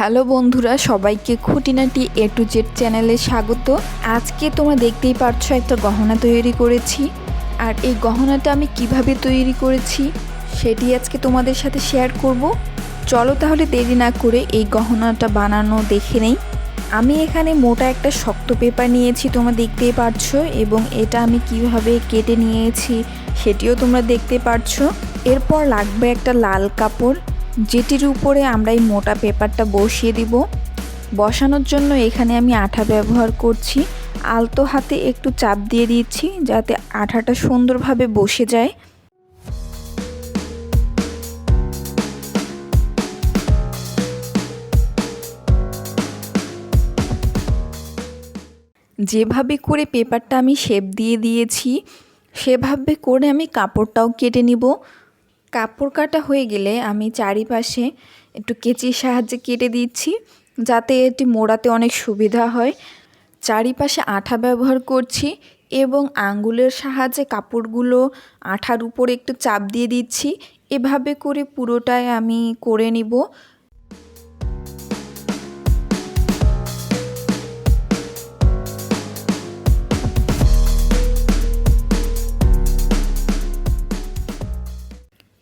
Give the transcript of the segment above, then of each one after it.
Hello বন্ধুরা, সবাইকে খুঁটিনাটি A to Z চ্যানেলে স্বাগত। আজকে তোমরা দেখতেই পারছো একটা গহনা তৈরি করেছি। আর এই গহনাটা আমি কিভাবে তৈরি করেছি সেটি আজকে তোমাদের সাথে শেয়ার করব। চলো তাহলে দেরি না করে এই গহনাটা বানানো দেখে নেই। আমি এখানে মোটা একটা শক্ত পেপার নিয়েছি, তোমরা দেখতেই পারছো, এবং এটা আমি কিভাবে কেটে নিয়েছি সেটিও তোমরা দেখতে পারছো। এরপর লাগবে একটা লাল কাপড়, যেটির উপরে আমরা এই মোটা পেপারটা বসিয়ে দিব। বসানোর জন্য এখানে আমি আঠা ব্যবহার করছি। আলতো হাতে একটু চাপ দিয়ে দিচ্ছি যাতে আঠাটা সুন্দরভাবে বসে যায়। যেভাবে করে পেপারটা আমি শেপ দিয়ে দিয়েছি সেভাবে করে আমি কাপড়টাও কেটে নিব। কাপড় কাটা হয়ে গেলে আমি চারিপাশে একটু কেচির সাহায্যে কেটে দিচ্ছি যাতে এটি মোড়াতে অনেক সুবিধা হয়। চারিপাশে আঠা ব্যবহার করছি এবং আঙ্গুলের সাহায্যে কাপড়গুলো আঠার উপরে একটু চাপ দিয়ে দিচ্ছি। এভাবে করে পুরোটাই আমি করে নিব।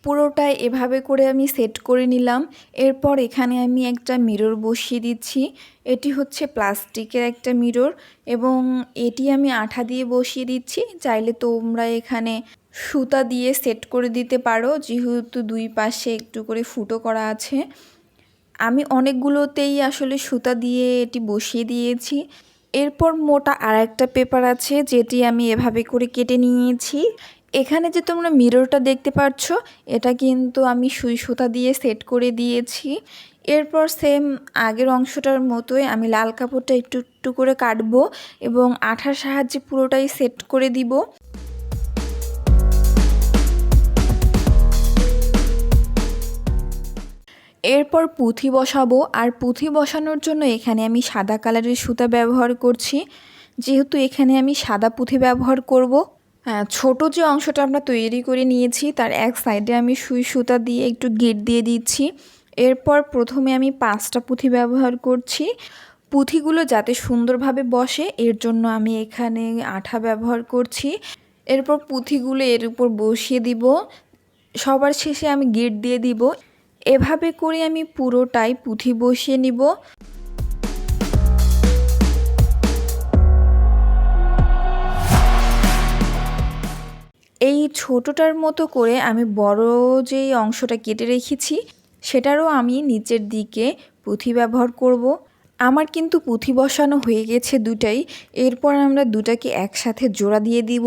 পুরোটাই এভাবে করে আমি সেট করে নিলাম। এরপর এখানে আমি একটা মিরর বসিয়ে দিচ্ছি। এটি হচ্ছে প্লাস্টিকের একটা মিরর এবং এটি আমি আঠা দিয়ে বসিয়ে দিচ্ছি। চাইলে তোমরা এখানে সুতা দিয়ে সেট করে দিতে পারো, যেহেতু দুই পাশে একটু করে ফুটো করা আছে। আমি অনেকগুলোতেই আসলে সুতা দিয়ে এটি বসিয়ে দিয়েছি। এরপর মোটা আর একটা পেপার আছে যেটি আমি এভাবে করে কেটে নিয়েছি। এখানে যে তোমরা মিররটা দেখতে পাচ্ছ এটা কিন্তু আমি সুই সুতা দিয়ে সেট করে দিয়েছি। এরপর সেম আগের অংশটার মতোই আমি লাল কাপড়টা একটু একটু করে কাটবো এবং আঠার সাহায্যে পুরোটাই সেট করে দিব। এরপর পুঁথি বসাবো, আর পুঁথি বসানোর জন্য এখানে আমি সাদা কালারের সুতা ব্যবহার করছি, যেহেতু এখানে আমি সাদা পুঁথি ব্যবহার করব। ছোট যে অংশটা আমরা তৈরি করে নিয়েছি তার এক সাইডে আমি সুই সুতা দিয়ে একটু গিট দিয়ে দিচ্ছি। এরপর প্রথমে আমি 5টা পুঁথি ব্যবহার করছি। পুঁথিগুলো যাতে সুন্দরভাবে বসে এর জন্য আমি এখানে আঠা ব্যবহার করছি। এরপর পুঁথিগুলো এর উপর বসিয়ে দিব, সবার শেষে আমি গিট দিয়ে দিব। এভাবে করে আমি পুরোটাই পুঁথি বসিয়ে নিব। এই ছোটটার মতো করে আমি বড় যেই অংশটা কেটে রেখেছি সেটারও আমি নিচের দিকে পুঁথি ব্যবহার করব। আমার কিন্তু পুঁথি বসানো হয়ে গেছে দুটাই। এরপর আমরা দুটাকে একসাথে জোড়া দিয়ে দিব।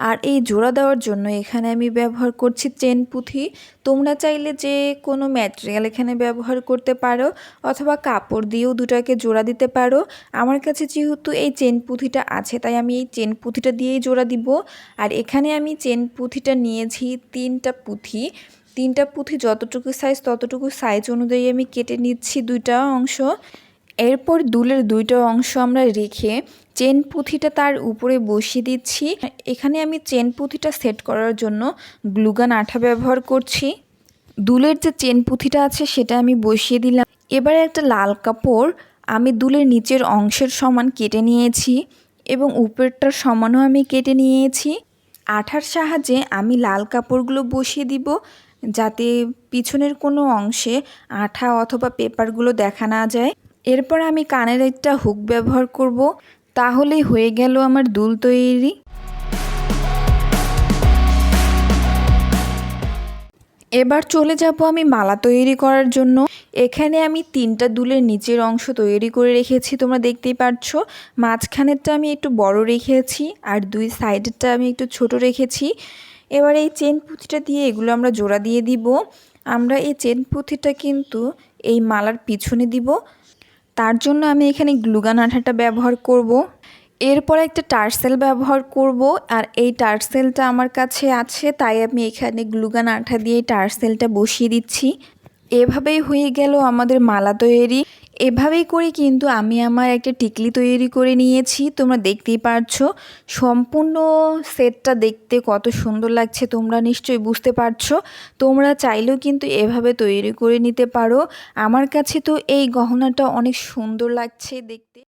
আর এই জোড়া দেওয়ার জন্য এখানে আমি ব্যবহার করছি চেন পুঁথি। তোমরা চাইলে যে কোনো ম্যাটেরিয়াল এখানে ব্যবহার করতে পারো অথবা কাপড় দিয়েও দুটাকে জোড়া দিতে পারো। আমার কাছে যেহেতু এই চেন পুঁথিটা আছে তাই আমি এই চেন পুঁথিটা দিয়েই জোড়া দিব। আর এখানে আমি চেন পুঁথিটা নিয়েছি 3টা পুঁথি। 3টা পুঁথি যতটুকু সাইজ ততটুকু সাইজ অনুযায়ী আমি কেটে নিচ্ছি 2টা অংশ। এরপর দুলের 2টা অংশ আমরা রেখে চেন পুঁথিটা তার উপরে বসিয়ে দিচ্ছি। এখানে আমি চেন পুঁথিটা সেট করার জন্য গ্লুগান আঠা ব্যবহার করছি। দুলের যে চেন পুঁথিটা আছে সেটা আমি বসিয়ে দিলাম। এবারে একটা লাল কাপড় আমি দুলের নিচের অংশের সমান কেটে নিয়েছি এবং উপরেরটার সমানও আমি কেটে নিয়েছি। আঠার সাহায্যে আমি লাল কাপড়গুলো বসিয়ে দিব যাতে পিছনের কোনো অংশে আঠা অথবা পেপারগুলো দেখা না যায়। এরপর আমি কানের একটা হুক ব্যবহার করব, তাহলেই হয়ে গেল আমার দুল তৈরি। এবার চলে যাব আমি মালা তৈরি করার জন্য। এখানে আমি 3টা দুলের নিচের অংশ তৈরি করে রেখেছি, তোমরা দেখতেই পাচ্ছ। মাঝখানেরটা আমি একটু বড় রেখেছি আর 2 সাইডেরটা আমি একটু ছোট রেখেছি। এবার এই চেন পুঁথিটা দিয়ে এগুলো আমরা জোড়া দিয়ে দিব। আমরা এই চেন পুঁথিটা কিন্তু এই মালার পিছনে দিব, তার জন্য আমি এখানে গ্লুগান আঠাটা ব্যবহার করব। এরপর একটা টার্সেল ব্যবহার করব, আর এই টার্সেলটা আমার কাছে আছে তাই আমি এখানে গ্লুগান আঠা দিয়ে টার্সেলটা বসিয়ে দিচ্ছি। এভাবেই হয়ে গেল আমাদের মালা তৈরি। এভাবেই করে কিন্তু আমি আমার একটা টিকলি তৈরি করে নিয়েছি। তোমরা দেখতেই পারছো সম্পূর্ণ সেটটা দেখতে কত সুন্দর লাগছে, তোমরা নিশ্চয়ই বুঝতে পারছো। তোমরা চাইলেও কিন্তু এভাবে তৈরি করে নিতে পারো। আমার কাছে তো এই গহনাটা অনেক সুন্দর লাগছে দেখতে।